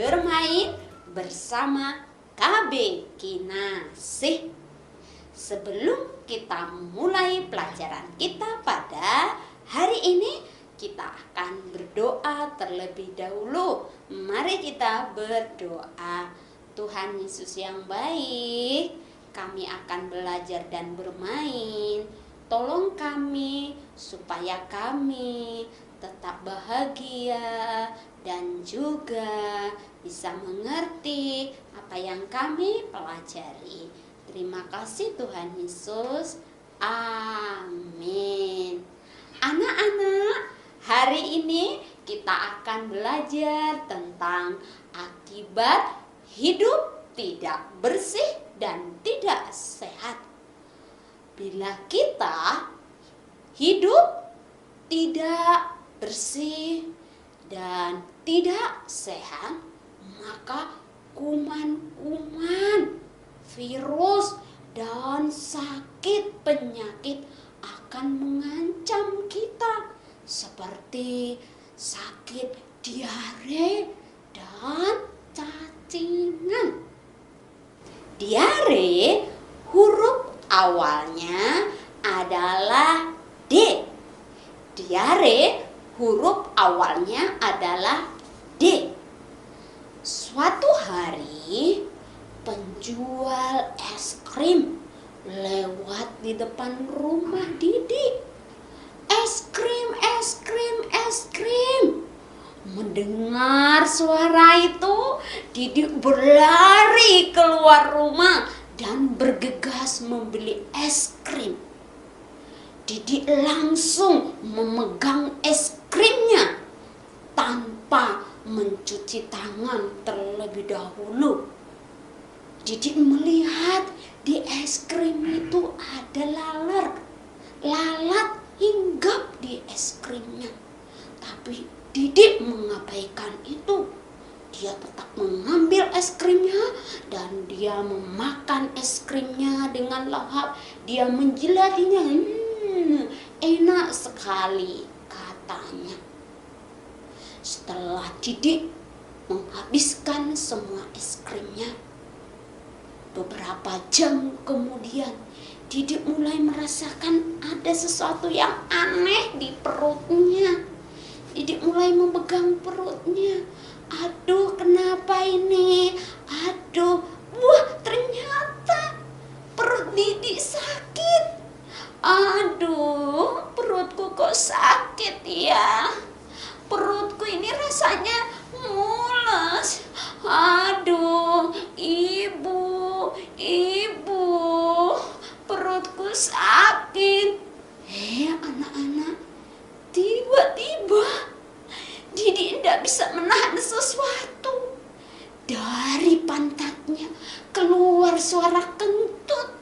bermain bersama KB Kinasih. Sebelum kita mulai pelajaran kita pada hari ini, kita akan berdoa terlebih dahulu. Mari kita berdoa. Tuhan Yesus yang baik, kami akan belajar dan bermain. Tolong kami supaya kami tetap bahagia dan juga bisa mengerti apa yang kami pelajari. Terima kasih Tuhan Yesus. Amin. Anak-anak, hari ini kita akan belajar tentang akibat hidup tidak bersih dan tidak sehat. Bila kita hidup tidak bersih dan tidak sehat, maka kuman-kuman, virus, dan sakit penyakit akan mengancam kita, seperti sakit diare dan cacingan. Diare huruf awalnya adalah D. Diare huruf awalnya adalah D. Suatu hari penjual es krim lewat di depan rumah Didi. Es krim, es krim, es krim. Mendengar suara itu, Didi berlari keluar rumah dan bergegas membeli es krim. Didi langsung memegang es krimnya tanpa mencuci tangan terlebih dahulu. Didi melihat di es krim itu ada lalat. Lalat hinggap di es krimnya. Tapi Didi mengabaikan itu. Dia tetap mengambil es krimnya dan dia memakan es krimnya dengan lahap. Dia menjilatinya. Enak sekali, katanya. Setelah Didi menghabiskan semua es krimnya, beberapa jam kemudian Didi mulai merasakan ada sesuatu yang aneh di perutnya. Didi mulai memegang perutnya. Aduh, kenapa ini? Aduh, wah, ternyata perut Didi sakit. Aduh, perutku kok sakit ya? Perutku ini rasanya mules. Aduh, ibu, perutku sakit. Anak-anak, tiba-tiba Didi tidak bisa menahan sesuatu. Dari pantatnya keluar suara kentut.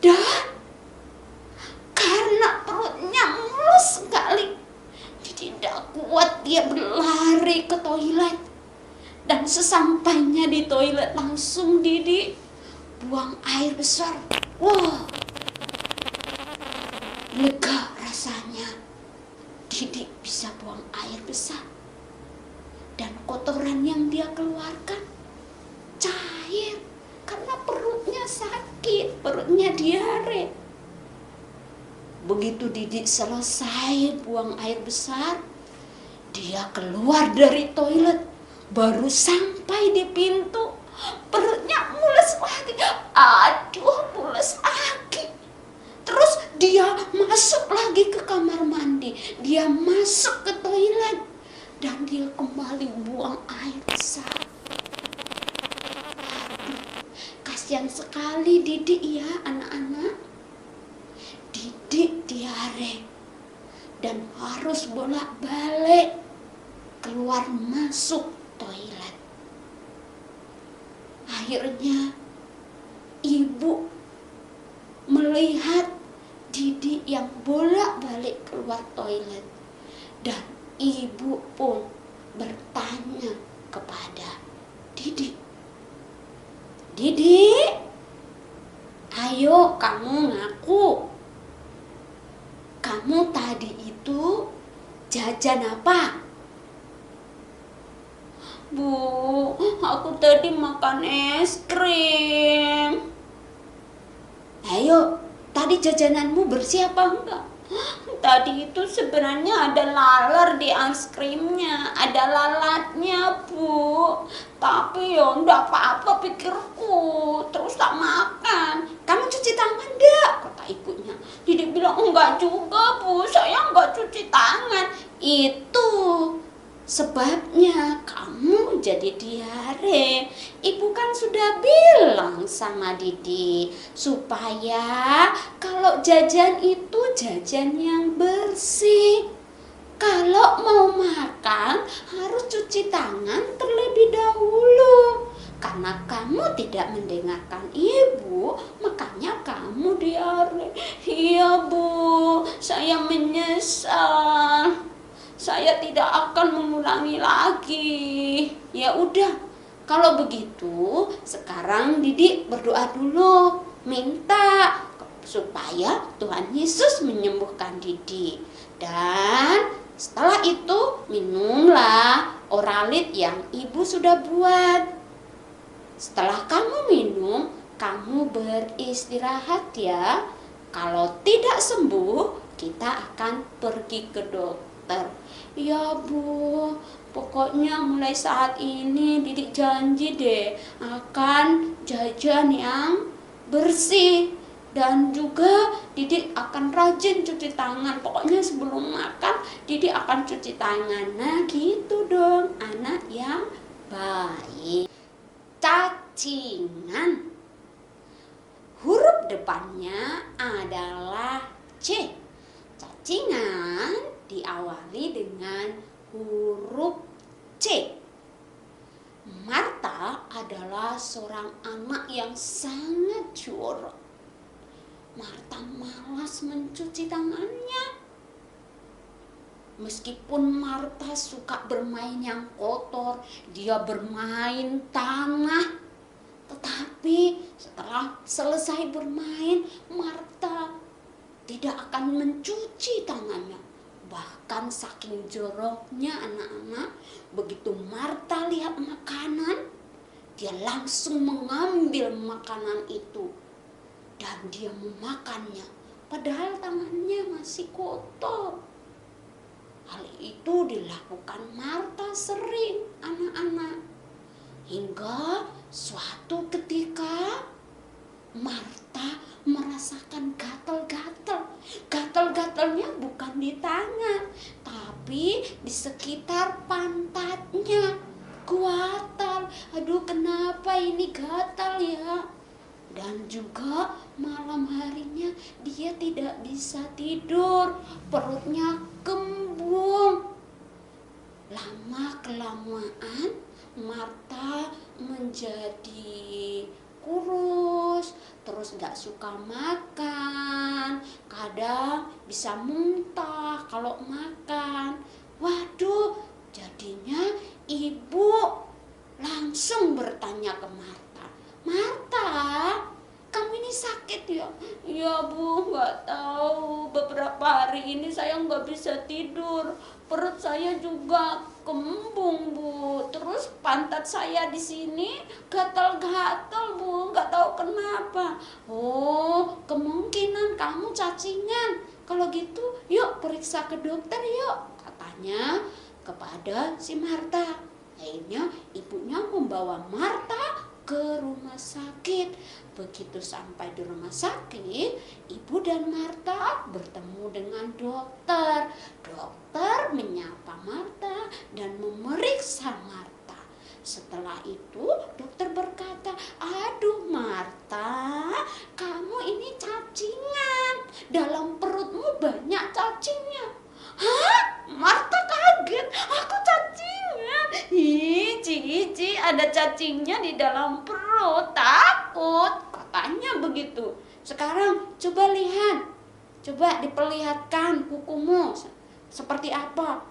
Dan karena perutnya mulus sekali, Didi tidak kuat. Dia berlari ke toilet. Dan sesampainya di toilet langsung Didi buang air besar. Wah, lega rasanya. Didi bisa buang air besar. Dan kotoran yang dia keluarkan cair karena perutnya sakit, perutnya diare. Begitu Didi selesai buang air besar, dia keluar dari toilet. Baru sampai di pintu, perutnya mules lagi. Aduh, mules lagi. Terus dia masuk lagi ke kamar mandi. Dia masuk ke toilet. Dan dia kembali buang air besar. Aduh, kasihan sekali Didi ya anak-anak. Didi diare. Dan harus bolak-balik keluar masuk toilet. Akhirnya ibu melihat Didi yang bolak-balik keluar toilet. Dan ibu pun bertanya kepada Didi. Didi, ayo kamu ngaku. Kamu tadi itu jajan apa? Bu, aku tadi makan es krim. Ayo, tadi jajananmu bersih apa enggak? Tadi itu sebenarnya ada laler di es krimnya, ada lalatnya, Bu. Tapi ya enggak apa-apa pikirku, terus tak makan. Kamu cuci tangan enggak? Kata ibunya. Didik bilang, enggak juga, Bu, saya enggak cuci tangan. Itu sebabnya kamu jadi diare. Ibu kan sudah bilang sama Didi supaya kalau jajan itu jajan yang bersih. Kalau mau makan harus cuci tangan terlebih dahulu. Karena kamu tidak mendengarkan ibu, makanya kamu diare. Iya, Bu, saya menyesal. Saya tidak akan mengulangi lagi. Ya udah, kalau begitu sekarang Didi berdoa dulu, minta supaya Tuhan Yesus menyembuhkan Didi. Dan setelah itu minumlah Oralit yang ibu sudah buat. Setelah kamu minum, kamu beristirahat ya. Kalau tidak sembuh, kita akan pergi ke dokter. Ya Bu, pokoknya mulai saat ini Didik janji deh akan jajan yang bersih. Dan juga Didik akan rajin cuci tangan. Pokoknya sebelum makan Didik akan cuci tangan. Nah gitu dong anak yang baik. Cacingan, huruf depannya adalah C. Cacingan diawali dengan huruf C. Marta adalah seorang anak yang sangat jorok. Marta malas mencuci tangannya. Meskipun Marta suka bermain yang kotor, dia bermain tanah. Tetapi setelah selesai bermain, Marta tidak akan mencuci tangannya. Bahkan saking joroknya anak-anak, begitu Marta lihat makanan, dia langsung mengambil makanan itu dan dia memakannya, padahal tangannya masih kotor. Hal itu dilakukan Marta sering anak-anak, hingga suatu ketika Marta merasakan gatal-gatal. Gatal-gatalnya bukan di tangan, tapi di sekitar pantatnya. Gatal. Aduh, kenapa ini gatal ya? Dan juga malam harinya dia tidak bisa tidur. Perutnya kembung. Lama-kelamaan Marta menjadi kurus, terus gak suka makan, kadang bisa muntah kalau makan. Waduh, jadinya ibu langsung bertanya ke Marta, Marta, kamu ini sakit ya? Ya Bu, gak tahu, beberapa hari ini saya gak bisa tidur, perut saya juga kembung Bu, terus pantat saya di sini gatal-gatal Bu, nggak tahu kenapa. Oh, kemungkinan kamu cacingan. Kalau gitu, yuk periksa ke dokter yuk, katanya kepada si Marta. Akhirnya ibunya membawa Marta ke rumah sakit. Begitu sampai di rumah sakit, ibu dan Marta bertemu dengan dokter. Dokter menyapa Marta dan memeriksa Marta. Setelah itu dokter berkata, aduh Marta, kamu ini cacingan. Dalam perutmu banyak cacingnya. Hah? Marta kaget, aku cacingan. Cici, ada cacingnya di dalam perut, takut, katanya begitu. Sekarang coba lihat, coba diperlihatkan kukumu seperti apa.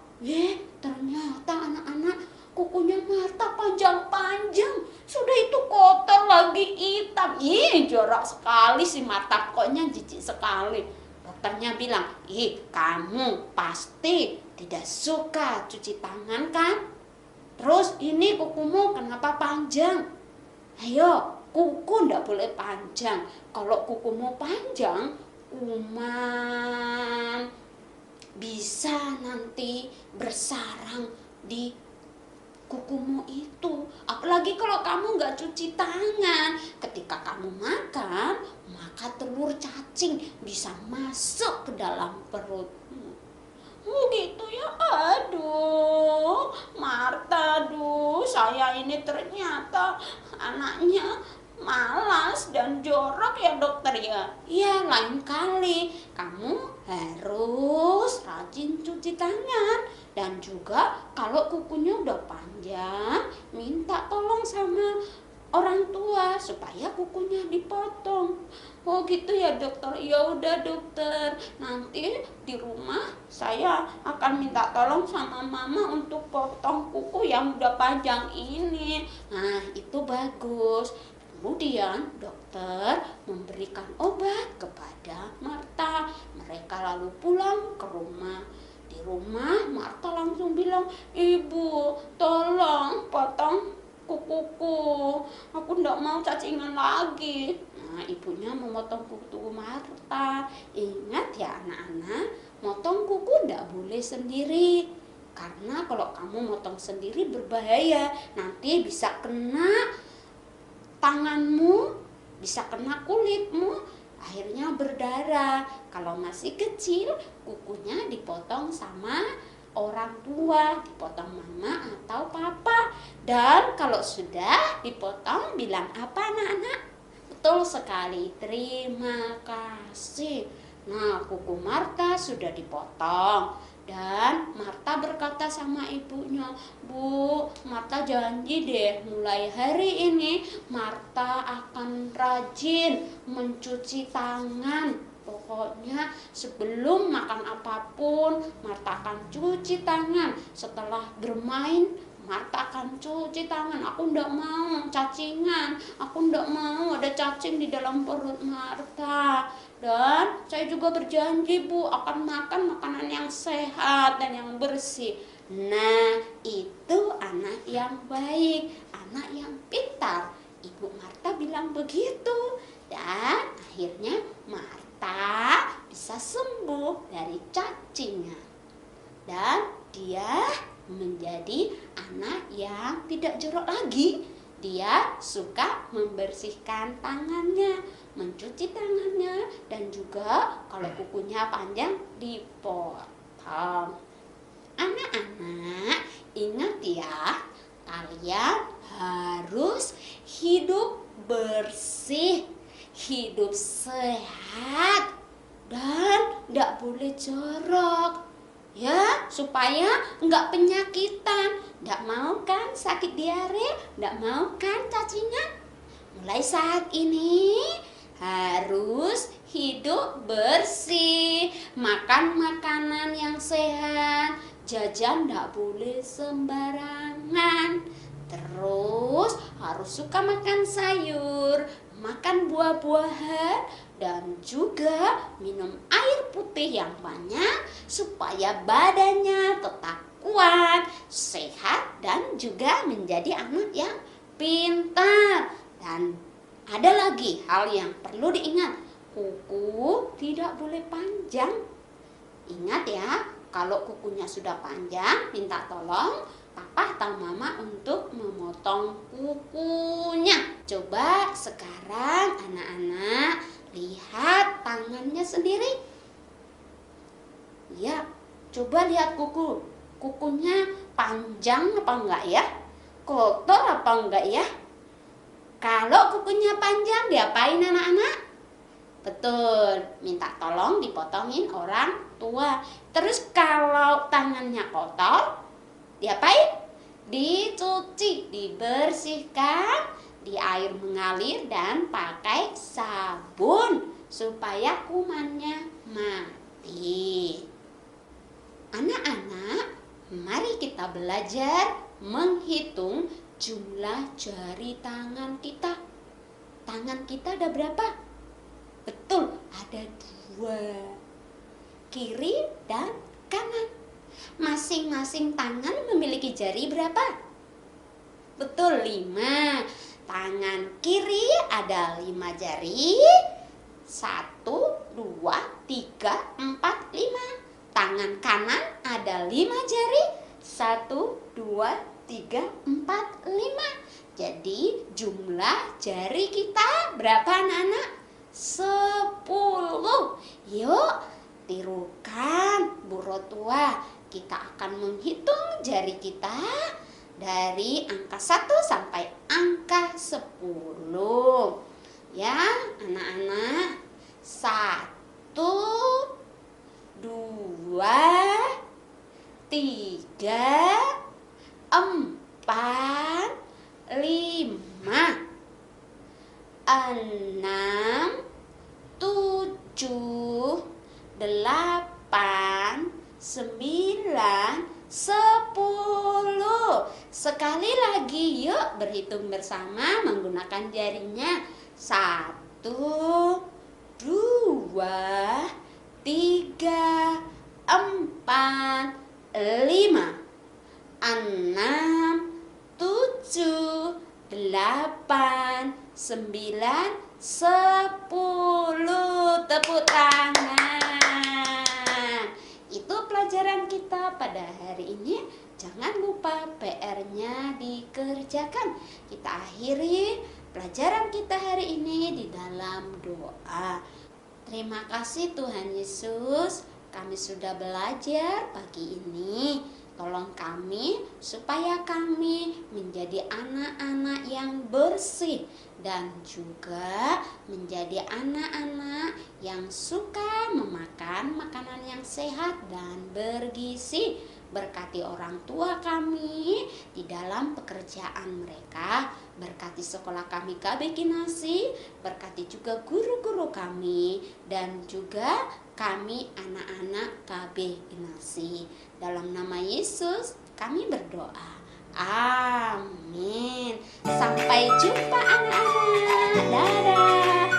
Ternyata anak-anak, kukunya Marta panjang-panjang, sudah itu kotor lagi hitam. Jorok sekali si Marta, pokoknya jijik sekali. Dokternya bilang, kamu pasti tidak suka cuci tangan kan? Terus ini kukumu kenapa panjang? Ayo, kuku ndak boleh panjang. Kalau kukumu panjang, kuman bisa nanti bersarang di kukumu itu. Apalagi kalau kamu nggak cuci tangan. Ketika kamu makan, maka telur cacing bisa masuk ke dalam perutmu. Oh gitu ya, aduh Marta, aduh saya ini ternyata anaknya malas dan jorok ya dokter ya. Iya, lain kali kamu harus rajin cuci tangan. Dan juga kalau kukunya udah panjang, minta tolong sama orang tua supaya kukunya dipotong. Oh gitu ya dokter. Ya udah dokter, nanti di rumah saya akan minta tolong sama mama untuk potong kuku yang udah panjang ini. Nah itu bagus. Kemudian dokter memberikan obat kepada Marta. Mereka lalu pulang ke rumah. Di rumah Marta langsung bilang, ibu tolong potong kukuku, aku ndak mau cacingan lagi. Nah ibunya memotong kuku Marta. Ingat ya anak-anak, motong kuku ndak boleh sendiri, karena kalau kamu motong sendiri berbahaya. Nanti bisa kena tanganmu, bisa kena kulitmu, akhirnya berdarah. Kalau masih kecil, kukunya dipotong sama orang tua, dipotong mama atau papa. Dan kalau sudah dipotong, bilang apa anak-anak? Betul sekali, terima kasih. Nah, kuku Marta sudah dipotong. Dan Marta berkata sama ibunya, Bu, Marta janji deh mulai hari ini Marta akan rajin mencuci tangan. Pokoknya sebelum makan apapun Marta akan cuci tangan. Setelah bermain Marta akan cuci tangan. Aku ndak mau cacingan, aku ndak mau ada cacing di dalam perut Marta. Dan saya juga berjanji Bu akan makan makanan yang sehat dan yang bersih. Nah itu anak yang baik, anak yang pintar. Ibu Marta bilang begitu. Dan akhirnya Marta bisa sembuh dari cacingnya. Dan dia menjadi anak yang tidak jorok lagi. Dia suka membersihkan tangannya, mencuci tangannya, dan juga kalau kukunya panjang dipotong. Anak-anak, ingat ya, kalian harus hidup bersih, hidup sehat, dan gak boleh jorok. Ya, supaya nggak penyakitan. Nggak mau kan sakit diare? Nggak mau kan cacingan? Mulai saat ini harus hidup bersih, makan makanan yang sehat, jajan nggak boleh sembarangan. Terus harus suka makan sayur, makan buah-buahan, dan juga minum air putih yang banyak supaya badannya tetap kuat, sehat, dan juga menjadi anak yang pintar. Dan ada lagi hal yang perlu diingat, kuku tidak boleh panjang. Ingat ya, kalau kukunya sudah panjang, minta tolong papa atau mama untuk memotong kukunya. Coba sekarang anak-anak lihat tangannya sendiri. Ya, coba lihat kuku. Kukunya panjang apa enggak ya? Kotor apa enggak ya? Kalau kukunya panjang, diapain anak-anak? Betul, minta tolong dipotongin orang tua. Terus kalau tangannya kotor, diapain? Dicuci, dibersihkan, di air mengalir dan pakai sabun supaya kumannya mati. Anak-anak, mari kita belajar menghitung jumlah jari tangan kita. Tangan kita ada berapa? Betul, ada 2. Kiri dan kanan. Masing-masing tangan memiliki jari berapa? Betul, 5. Tangan kiri ada 5 jari. 1, 2, 3, 4, 5. Tangan kanan ada 5 jari. 1, 2, 3, 4, 5. Jadi jumlah jari kita berapa anak-anak? 10. Yuk tirukan Bu Rotua. Kita akan menghitung jari kita dari angka 1 sampai angka 10. Ya anak-anak. 1, 2, 3, 4, 5, 6, 7, 8, 9, 10. Sekali lagi yuk berhitung bersama menggunakan jarinya. 1, 2, 3, 4, 5, 6, 7, 8, 9, 10. Tepuk tangan. Itu pelajaran kita pada hari ini. Jangan lupa PR-nya dikerjakan. Kita akhiri pelajaran kita hari ini di dalam doa. Terima kasih Tuhan Yesus, kami sudah belajar pagi ini. Tolong kami supaya kami menjadi anak-anak yang bersih dan juga menjadi anak-anak yang suka memakan makanan yang sehat dan bergizi. Berkati orang tua kami di dalam pekerjaan mereka, berkati sekolah kami KB Kinasi, berkati juga guru-guru kami dan juga kami anak-anak KB Kinasi. Dalam nama Yesus kami berdoa. Amin. Sampai jumpa anak-anak. Dadah.